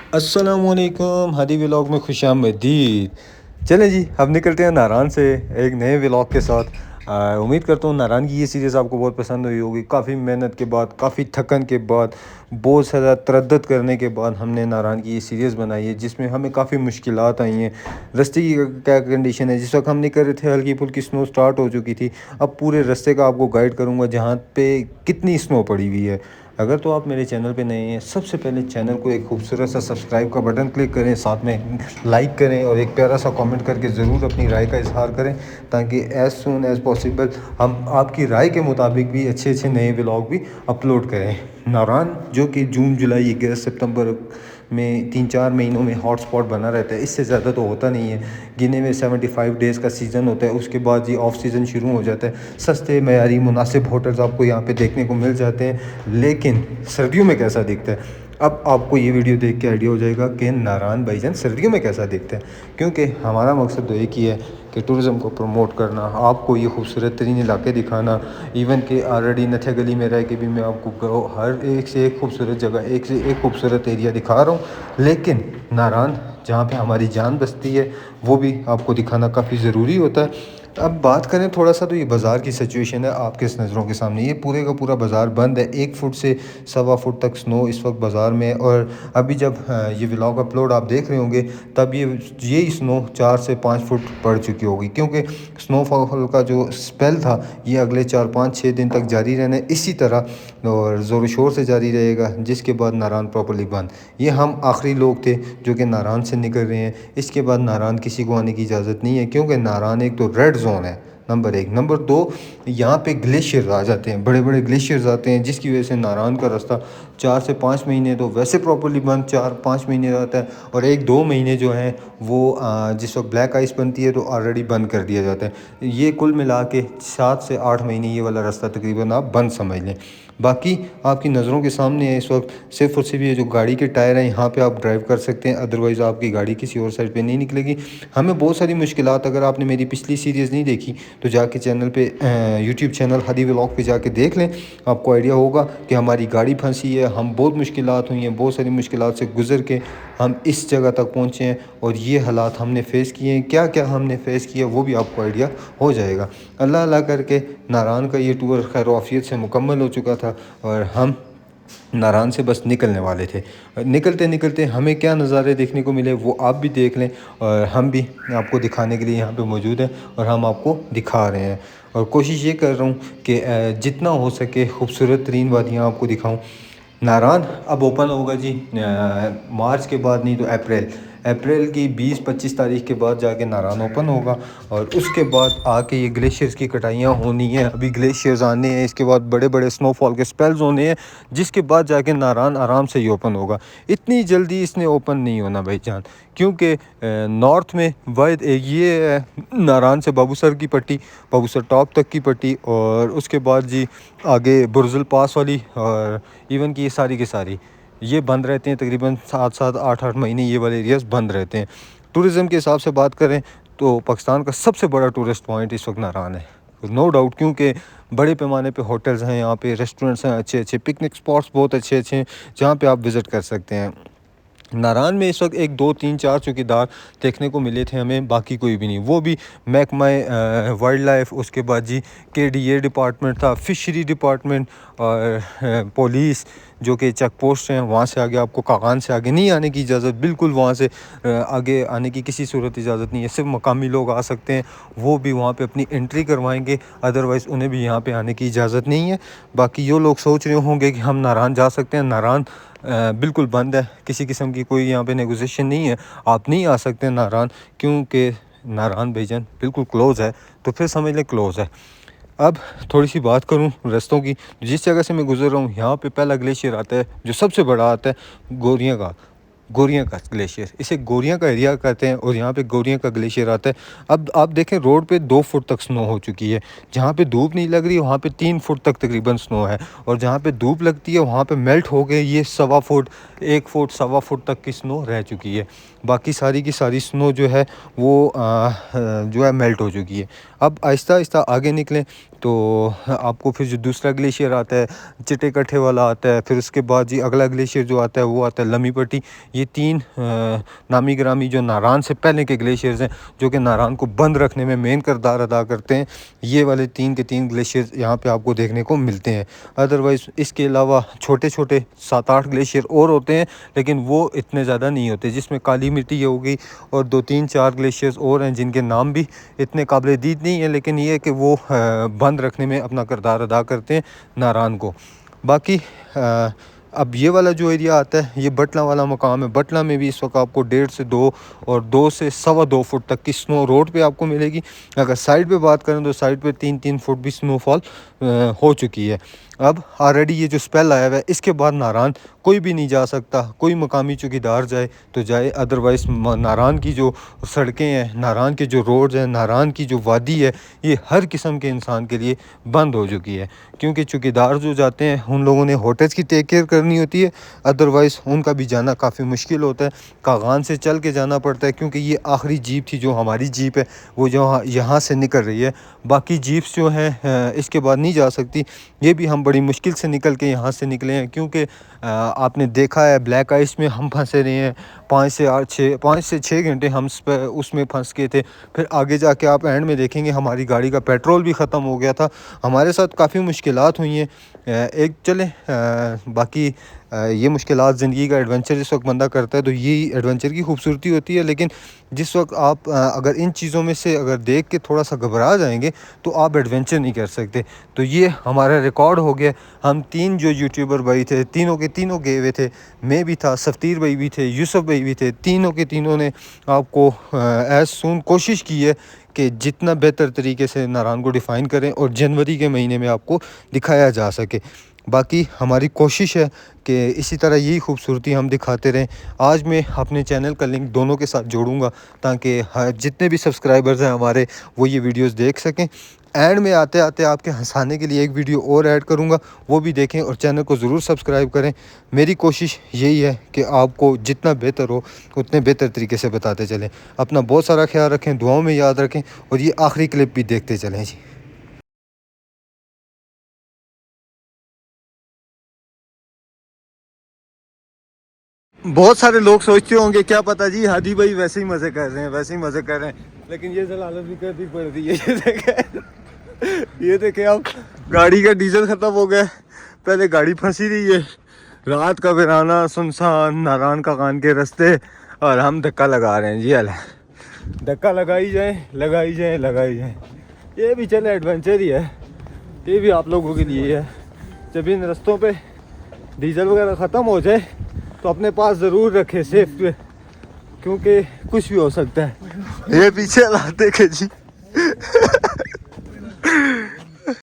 अस्सलामुअलैकुम हादी व्लॉग में खुशामदीद। चलें जी, अब निकलते हैं नारान से एक नए व्लॉग के साथ। उम्मीद करता हूँ नारान की ये सीरीज़ आपको बहुत पसंद हुई होगी। काफ़ी मेहनत के बाद, काफ़ी थकन के बाद, बहुत ज़्यादा तरद्दत करने के बाद हमने नारान की ये सीरीज़ बनाई है, जिसमें हमें काफ़ी मुश्किलात आई हैं। रास्ते की क्या कंडीशन है, जिस वक्त हम निकल रहे थे हल्की फुल्की स्नो स्टार्ट हो चुकी थी। अब पूरे रास्ते का आपको गाइड करूँगा जहाँ पे कितनी स्नो पड़ी हुई है। अगर तो आप मेरे चैनल पे नए हैं, सबसे पहले चैनल को एक खूबसूरत सा सब्सक्राइब का बटन क्लिक करें, साथ में लाइक करें और एक प्यारा सा कमेंट करके ज़रूर अपनी राय का इजहार करें, ताकि एज़ सून एज़ पॉसिबल हम आपकी राय के मुताबिक भी अच्छे अच्छे नए व्लॉग भी अपलोड करें। नारान जो कि जून जुलाई अगस्त सितंबर में 3-4 महीनों में हॉट स्पॉट बना रहता है, इससे ज़्यादा तो होता नहीं है। गिने में 75 डेज़ का सीज़न होता है, उसके बाद ये ऑफ सीज़न शुरू हो जाता है। सस्ते मयारी मुनासिब होटल्स आपको यहाँ पे देखने को मिल जाते हैं। लेकिन सर्दियों में कैसा दिखता है, अब आपको ये वीडियो देख के आइडिया हो जाएगा कि नारान भाईजान सर्दियों में कैसा दिखता है। क्योंकि हमारा मकसद तो एक ही है कि टूरिज़म को प्रमोट करना, आपको ये खूबसूरत तरीन इलाके दिखाना। इवन कि ऑलरेडी नथे गली में रह के भी मैं आपको हर एक से एक खूबसूरत जगह, एक से एक खूबसूरत एरिया दिखा रहा हूँ। लेकिन नारान जहाँ पे हमारी जान बसती है, वो भी आपको दिखाना काफ़ी ज़रूरी होता है। अब बात करें थोड़ा सा, तो ये बाज़ार की सिचुएशन है आपके नज़रों के सामने। ये पूरे का पूरा बाज़ार बंद है। 1 फुट से सवा फुट तक स्नो इस वक्त बाज़ार में है। और अभी जब ये व्लॉग अपलोड आप देख रहे होंगे, तब ये स्नो 4 से 5 फुट पड़ चुकी होगी। क्योंकि स्नोफॉल का जो स्पेल था, ये अगले 4-5-6 दिन तक जारी रहने इसी तरह और ज़ोर शोर से जारी रहेगा, जिसके बाद नारान प्रॉपर्ली बंद। ये हम आखिरी लोग थे जो कि नारान से निकल रहे हैं। इसके बाद नारान किसी को आने की इजाज़त नहीं है, क्योंकि नारान एक तो रेड जोन है, नंबर 1। नंबर 2, यहाँ पे ग्लेशियर आ जाते हैं, बड़े बड़े ग्लेशियर्स आते हैं, जिसकी वजह से नारान का रास्ता 4 से 5 महीने तो वैसे प्रॉपर्ली बंद 4-5 महीने रहता है। और 1-2 महीने जो हैं वो जिस वक्त ब्लैक आइस बनती है तो ऑलरेडी बंद कर दिया जाता है। ये कुल मिला के 7 से 8 महीने ये वाला रास्ता तकरीबन आप बंद समझ लें। बाकी आपकी नज़रों के सामने है इस वक्त। सिर्फ और सिर्फ ये जो गाड़ी के टायर हैं, यहाँ पे आप ड्राइव कर सकते हैं, अदरवाइज़ आपकी गाड़ी किसी और साइड पे नहीं निकलेगी। हमें बहुत सारी मुश्किलात, अगर आपने मेरी पिछली सीरीज़ नहीं देखी तो जाके चैनल पे यूट्यूब चैनल हादी व्लॉग पे जाके देख लें। आपको आइडिया होगा कि हमारी गाड़ी फंसी है, हम बहुत मुश्किलात हुई हैं, बहुत सारी मुश्किलात से गुजर के हम इस जगह तक पहुँचे हैं। और ये हालात हमने फ़ेस किए हैं, क्या क्या हमने फ़ेस किया वो भी आपको आइडिया हो जाएगा। अल्लाह अल्लाह करके नारान का ये टूर खैर आफियत से मुकम्मल हो चुका था और हम नारान से बस निकलने वाले थे। निकलते निकलते हमें क्या नज़ारे देखने को मिले वो आप भी देख लें, और हम भी आपको दिखाने के लिए यहाँ पे मौजूद हैं और हम आपको दिखा रहे हैं। और कोशिश ये कर रहा हूँ कि जितना हो सके खूबसूरत तरीन वादियाँ आपको दिखाऊँ। नारान अब ओपन होगा जी मार्च के बाद, नहीं तो अप्रैल। अप्रैल की 20-25 तारीख के बाद जाके नारान ओपन होगा। और उसके बाद आके ये ग्लेशियर्स की कटाइयाँ होनी है, अभी ग्लेशियर्स आने हैं, इसके बाद बड़े बड़े स्नोफॉल के स्पेल्स होने हैं, जिसके बाद जाके नारान आराम से ही ओपन होगा। इतनी जल्दी इसने ओपन नहीं होना भाईजान, क्योंकि नॉर्थ में वाहिद ये है नारान से बाबूसर की पट्टी, बाबूसर टॉप तक की पट्टी, और उसके बाद जी आगे बुर्जुल पास वाली, और इवन कि ये सारी की सारी ये बंद रहते हैं। तकरीबन 7-7 8-8 महीने ये वाले एरियाज़ बंद रहते हैं। टूरिज़म के हिसाब से बात करें तो पाकिस्तान का सबसे बड़ा टूरिस्ट पॉइंट इस वक्त नारान है, नो डाउट। क्योंकि बड़े पैमाने पे होटल्स हैं यहाँ पे, रेस्टोरेंट्स हैं अच्छे अच्छे, पिकनिक स्पॉट्स बहुत अच्छे अच्छे हैं जहाँ पे आप विज़िट कर सकते हैं। नारान में इस वक्त 1-2-3-4 चौकीदार देखने को मिले थे हमें, बाकी कोई भी नहीं। वो भी महकमा वाइल्ड लाइफ, उसके बाद जी KDA डिपार्टमेंट था, फिशरी डिपार्टमेंट, और पुलिस जो कि चेक पोस्ट हैं, वहाँ से आगे आपको कागान से आगे नहीं आने की इजाज़त, बिल्कुल वहाँ से आगे आने की किसी सूरत इजाज़त नहीं है। सिर्फ मकामी लोग आ सकते हैं, वो भी वहाँ पे अपनी एंट्री करवाएंगे, अदरवाइज़ उन्हें भी यहाँ पे आने की इजाज़त नहीं है। बाकी जो लोग सोच रहे होंगे कि हम नारान जा सकते हैं, नारान बिल्कुल बंद है, किसी किस्म की कोई यहाँ पे नेगोशिएशन नहीं है, आप नहीं आ सकते नारान, क्योंकि नारान भाईजान बिल्कुल क्लोज़ है। तो फिर समझ लें क्लोज़ है। अब थोड़ी सी बात करूँ रास्तों की, जिस जगह से मैं गुजर रहा हूँ यहाँ पे पहला ग्लेशियर आता है जो सबसे बड़ा आता है, गोरियाँ का ग्लेशियर, इसे गोरियाँ का एरिया कहते हैं, और यहाँ पे गोरियाँ का ग्लेशियर आता है। अब आप देखें रोड पे 2 फुट तक स्नो हो चुकी है, जहाँ पे धूप नहीं लग रही वहाँ पे 3 फुट तक तकरीबन स्नो है, और जहाँ पे धूप लगती है वहाँ पे मेल्ट हो गए ये 1.25 फुट, 1 फुट 1.25 फुट तक की स्नो रह चुकी है। बाकी सारी की सारी स्नो जो है वो जो है मेल्ट हो चुकी है। अब आहिस्ता आहिस्ता आगे निकलें तो आपको फिर जो दूसरा ग्लेशियर आता है चिटे कट्ठे वाला आता है, फिर उसके बाद जी अगला ग्लेशियर जो आता है वो आता है लमी पट्टी। ये तीन नामी ग्रामी जो नारान से पहले के ग्लेशियर्स हैं, जो कि नारान को बंद रखने में मेन किरदार अदा करते हैं, ये वाले तीन के तीन ग्लेशियर्स यहाँ पे आपको देखने को मिलते हैं। अदरवाइज़ इसके अलावा छोटे छोटे 7-8 ग्लेशियर और होते हैं, लेकिन वो इतने ज़्यादा नहीं होते, जिसमें काली मिट्टी हो गई और 2-3-4 ग्लेशियर्स और हैं जिनके नाम भी इतने काबिल दीद नहीं है, लेकिन ये है कि वो बंद रखने में अपना किरदार अदा करते हैं नारान को। बाकी अब ये वाला जो एरिया आता है ये बटला वाला मकाम है। बटला में भी इस वक्त आपको 1.5 से 2 और 2 से 2.25 फुट तक की स्नो रोड पे आपको मिलेगी। अगर साइड पे बात करें तो साइड पे 3-3 फुट भी स्नोफॉल हो चुकी है। अब ऑलरेडी ये जो स्पेल आया हुआ है, इसके बाद नारान कोई भी नहीं जा सकता, कोई मकामी चौकीदार जाए तो जाए, अदरवाइज़ नारान की जो सड़कें हैं, नारान के जो रोड्स हैं, नारान की जो वादी है, ये हर किस्म के इंसान के लिए बंद हो चुकी है, क्योंकि चौकीदार जो जाते हैं उन लोगों ने होटल्स की टेक केयर करनी होती है, अदरवाइज़ उनका भी जाना काफ़ी मुश्किल होता है। कागान से चल के जाना पड़ता है, क्योंकि ये आखिरी जीप थी जो हमारी जीप है वो जो यहाँ से निकल रही है। बाकी जीप्स जो हैं इसके बाद नहीं जा सकती। ये भी हम बड़ी मुश्किल से निकल के यहाँ से निकले हैं, क्योंकि आपने देखा है ब्लैक आइस में हम फंसे रहे हैं 5 से 6 घंटे हम उसमें फंस गए थे। फिर आगे जाके आप एंड में देखेंगे हमारी गाड़ी का पेट्रोल भी ख़त्म हो गया था। हमारे साथ काफ़ी मुश्किलात हुई हैं। एक चले बाकी ये मुश्किलात ज़िंदगी का एडवेंचर जिस वक्त बंदा करता है तो यही एडवेंचर की खूबसूरती होती है। लेकिन जिस वक्त आप अगर इन चीज़ों में से अगर देख के थोड़ा सा घबरा जाएंगे तो आप एडवेंचर नहीं कर सकते। तो ये हमारा रिकॉर्ड हो गया। हम 3 जो यूट्यूबर भाई थे, तीनों के तीनों गए हुए थे। मैं भी था, सफ़तीर भाई भी थे, यूसुफ भाई भी थे। तीनों के तीनों ने आपको एज़ सून कोशिश की है कि जितना बेहतर तरीके से नारान को डिफ़ाइन करें और जनवरी के महीने में आपको दिखाया जा सके। बाकी हमारी कोशिश है कि इसी तरह यही खूबसूरती हम दिखाते रहें। आज मैं अपने चैनल का लिंक दोनों के साथ जोड़ूंगा ताकि जितने भी सब्सक्राइबर्स हैं हमारे वो ये वीडियोस देख सकें। एंड में आते आते आपके हंसाने के लिए एक वीडियो और ऐड करूंगा, वो भी देखें और चैनल को ज़रूर सब्सक्राइब करें। मेरी कोशिश यही है कि आपको जितना बेहतर हो उतने बेहतर तरीके से बताते चलें। अपना बहुत सारा ख्याल रखें, दुआओं में याद रखें और ये आखिरी क्लिप भी देखते चलें जी। बहुत सारे लोग सोचते होंगे क्या पता जी हादी भाई वैसे ही मज़े कर रहे हैं, वैसे ही मज़े कर रहे हैं, लेकिन ये जलालत भी करनी पड़ रही है। ये देखें आप, गाड़ी का डीजल ख़त्म हो गया। पहले गाड़ी फंसी रही है, रात का वीराना सुनसान नारान का कान के रास्ते, और हम धक्का लगा रहे हैं जी। अल धक्का लगाई जाए लगाई जाए लगाई जाए। ये भी चले एडवेंचर ही है, ये भी आप लोगों के लिए है। जब इन रास्तों पे डीजल वगैरह ख़त्म हो जाए तो अपने पास ज़रूर रखें सेफ पे, क्योंकि कुछ भी हो सकता है। ये पीछे हालात देखे जी।